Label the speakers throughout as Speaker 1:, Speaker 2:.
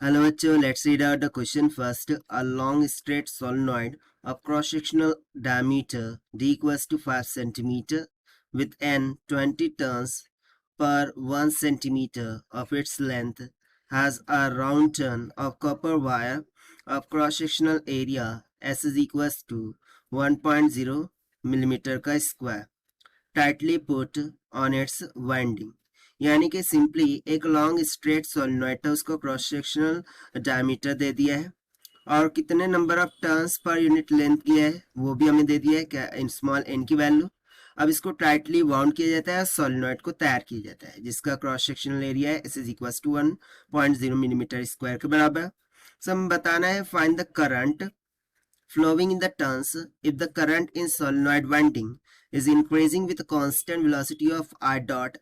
Speaker 1: Hello बच्चों, let's read out the question first. A long straight solenoid of cross-sectional diameter d equals to 5 centimeter with n 20 turns per 1 centimeter of its length has a round turn of copper wire of cross-sectional area S is equals to 1.0 millimeter का square tightly put on its winding. यानी कि simply एक long straight solenoid था, उसको cross sectional diameter दे दिया है और कितने number of turns per unit length किया है वो भी हमें दे दिया है, क्या स्मॉल एन की वैल्यू। अब इसको टाइटली बाउंड किया जाता है, सोलिनॉइड को तैयार किया जाता है जिसका क्रॉस सेक्शनल एरिया है is equal to 1.0 millimetre square के बराबर। सो हमें बताना है find the current flowing in the turns if the current in solenoid winding is increasing with a constant velocity of I dot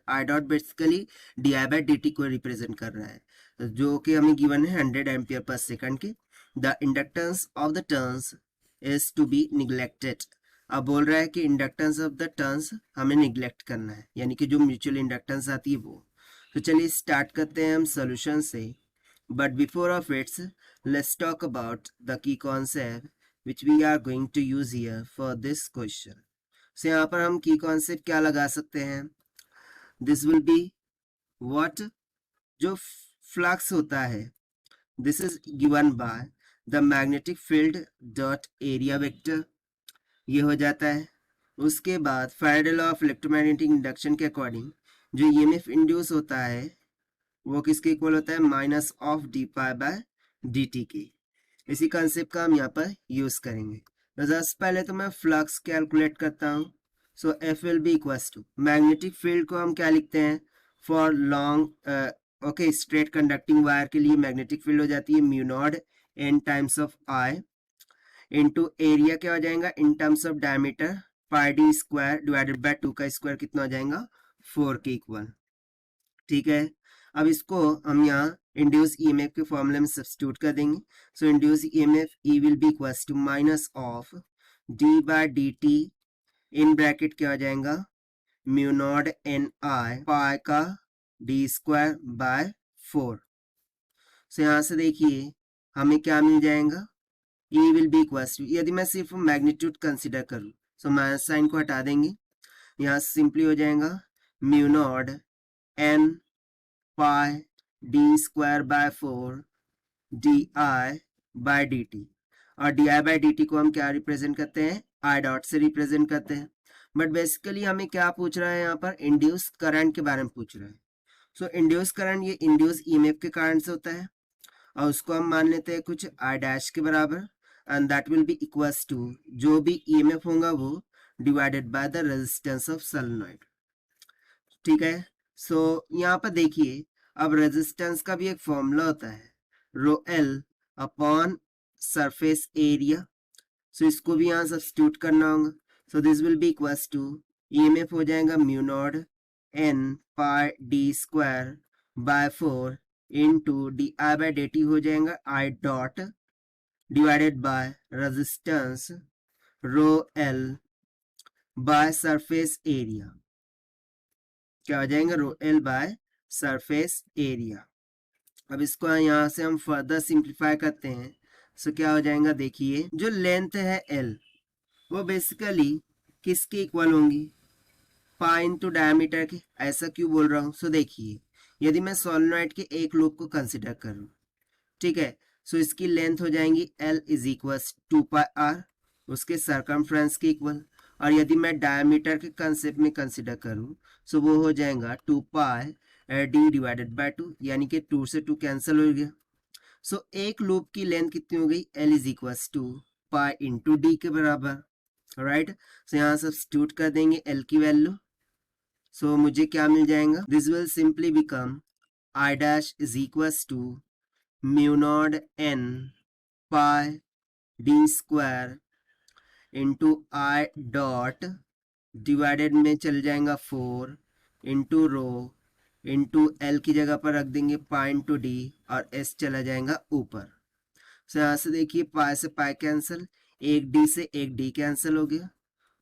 Speaker 1: basically di by dt को represent कर रहा है जो कि हमें गिवन है 100 एम्पियर पर सेकंड के। The inductance of the turns is to be neglected. अब बोल रहा है कि इंडक्टेंस ऑफ द टर्न्स हमें निग्लेक्ट करना है, यानी कि जो म्यूचुअल इंडक्टेंस आती है वो। तो चलिए स्टार्ट करते हैं हम सोल्यूशन से, but before of its let's talk about the key concept which we are going to use here for this question. So यहाँ पर हम की कॉन्सेप्ट क्या लगा सकते हैं? This will be what जो फ्लक्स होता है this is given by the magnetic field dot area vector, ये हो जाता है। उसके बाद Faraday law of electromagnetic induction के अकॉर्डिंग जो ईएमएफ इंड्यूस होता है वो किसके इक्वल होता है? Minus of D pi by D T के। इसी कंसेप्ट का हम यहाँ पर यूज करेंगे। तो सबसे पहले तो मैं फ्लक्स कैलकुलेट करता हूँ। So F will be equals to magnetic field को हम क्या लिखते हैं? For long okay straight conducting wire के लिए मैग्नेटिक फील्ड हो जाती है mu naught N times of I into area क्या हो जाएगा in terms of diameter pi D square divided by 2 का स्क्वायर कितना हो जाएगा? 4 के इक्वल। ठीक है, अब इसको हम यहाँ इंड्यूस ईएमएफ के फॉर्मूले में सब्स्टिट्यूट कर देंगे। So induce EMF E will be equals to minus of D by D T in bracket क्या हो जाएगा? Mu naught N I pi का डी स्क्वायर बाय 4। सो यहाँ से देखिए हमें क्या मिल जाएगा? ई विल बी इक्वल्स टू, यदि मैं सिर्फ मैग्नीट्यूड कंसिडर करूँ सो माइनस साइन को हटा देंगे, यहाँ से सिंपली हो जाएगा mu naught N pi D square by 4 D I by D T, और D I by D T को हम क्या रिप्रेजेंट करते हैं? आई डॉट से रिप्रेजेंट करते हैं। बट बेसिकली हमें क्या पूछ रहा है यहाँ पर? इंड्यूस करंट के बारे में पूछ रहा है। सो इंड्यूस करंट ये इंड्यूस ईएमएफ के कारण से होता है और उसको हम मान लेते हैं कुछ आई डैश के बराबर, and that will be equals to जो भी ईएमएफ होगा वो divided by the resistance of solenoid. ठीक है, सो यहाँ पर देखिए अब रेजिस्टेंस का भी एक फॉर्मूला होता है rho L upon surface area. So इसको भी यहाँ सब्स्टिट्यूट करना होगा। So this will be equals to EMF हो जाएगा mu naught N pi D square by 4 into D I by D T हो जाएगा I dot divided by resistance rho L by surface area, क्या हो जाएगा? Rho L by surface area. अब इसको यहाँ से हम फर्दर सिंप्लीफाई करते हैं। सो क्या हो जाएगा? देखिए जो लेंथ है एल वो बेसिकली किसके इक्वल होंगी? पाई इंटू डायमीटर के। ऐसा क्यों बोल रहा हूँ? सो देखिए यदि मैं सोलेनॉइड के एक लूप को कंसिडर करूँ, ठीक है, सो इसकी लेंथ हो जाएंगी L is equal 2 pi R, उसके सरकमफ्रेंस के इक्वल। और यदि मैं डायमीटर के कंसेप्ट में कंसिडर करूँ सो वो हो जाएगा 2 पाई डी डिवाइडेड बाय 2, यानी कि 2 से 2 कैंसिल हो गया। सो एक लूप की लेंथ कितनी हो गई? L is equal to pi into D के बराबर, राइट। सो यहाँ सब्स्टिट्यूट कर देंगे एल की वैल्यू। सो मुझे क्या मिल जाएगा? This will simply become I dash is equal to mu naught N pi D square into I dot divided में चल जाएगा 4 इंटू रो इंटू एल की जगह पर रख देंगे पाई इंटू डी और एस चला जाएगा ऊपर। सो यहाँ से देखिए पाई से पाई कैंसिल, एक डी से एक डी कैंसिल हो गया।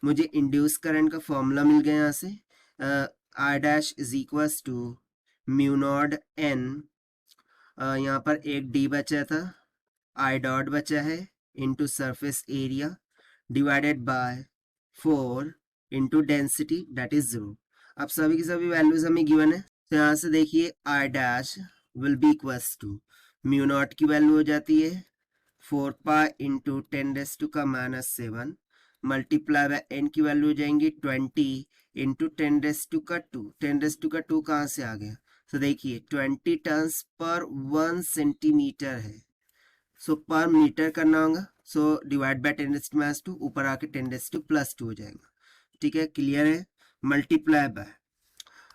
Speaker 1: मुझे इंड्यूस करंट का फॉर्मूला मिल गया यहाँ से I dash is equal to mu naught N यहाँ पर एक डी बचा था, आई डॉट बचा है into surface area divided by 4 into density that is 0। अब सभी की सभी वैल्यूज हमें गिवन है, तो यहाँ से देखिए I dash will be equals to mu naught की वैल्यू हो जाती है 4 pi into 10⁻⁻7 multiply by N की वैल्यू हो जाएंगी 20 इंटू 10⁻²। 10⁻² कहाँ से आ गया? तो देखिए 20 टन्स पर 1 सेंटीमीटर है, सो पर मीटर करना होगा, सो डिवाइड बाय 10⁻², ऊपर आके 10⁻+2 हो जाएगा। ठीक है, क्लियर है? मल्टीप्लाई बाय,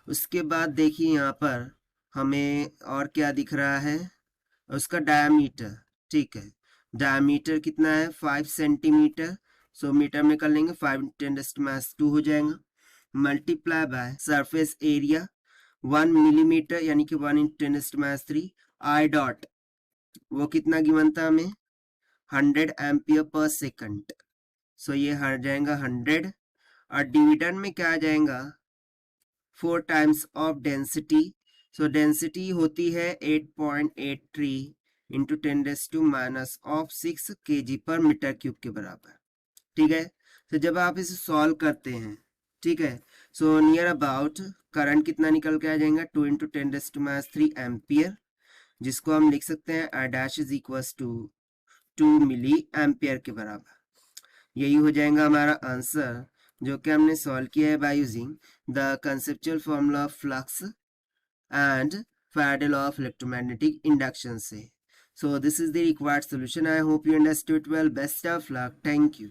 Speaker 1: उसके बाद देखिए यहाँ पर हमें और क्या दिख रहा है, उसका डायमीटर। ठीक है, डायमीटर कितना है 5 सेंटीमीटर, सो मीटर में कर लेंगे 5 10⁻² हो जाएगा। Multiply by surface area 1 millimetre यानी कि 1 × 10⁻3। आई डॉट वो कितना गिवन था हमें 100 एम्पियर पर सेकंड, सो ये हट जाएगा 100, और डिविडेंड में क्या आ जाएगा 4 times of density. So density होती है 8.83 इंटू 10⁻⁻6 kg पर मीटर क्यूब के बराबर। ठीक है, तो जब आप इसे सॉल्व करते हैं, ठीक है, सो नियर अबाउट करंट कितना निकल के आ जाएगा 2 × 10⁻³ एम्पियर, जिसको हम लिख सकते हैं I dash is equals to 2 milli ampere के बराबर। यही हो जाएगा हमारा आंसर, जो कि हमने सॉल्व किया है by using the conceptual formula of flux and Faraday law of electromagnetic induction से। So this is the required solution. I hope you understood well. Best of luck. Thank you.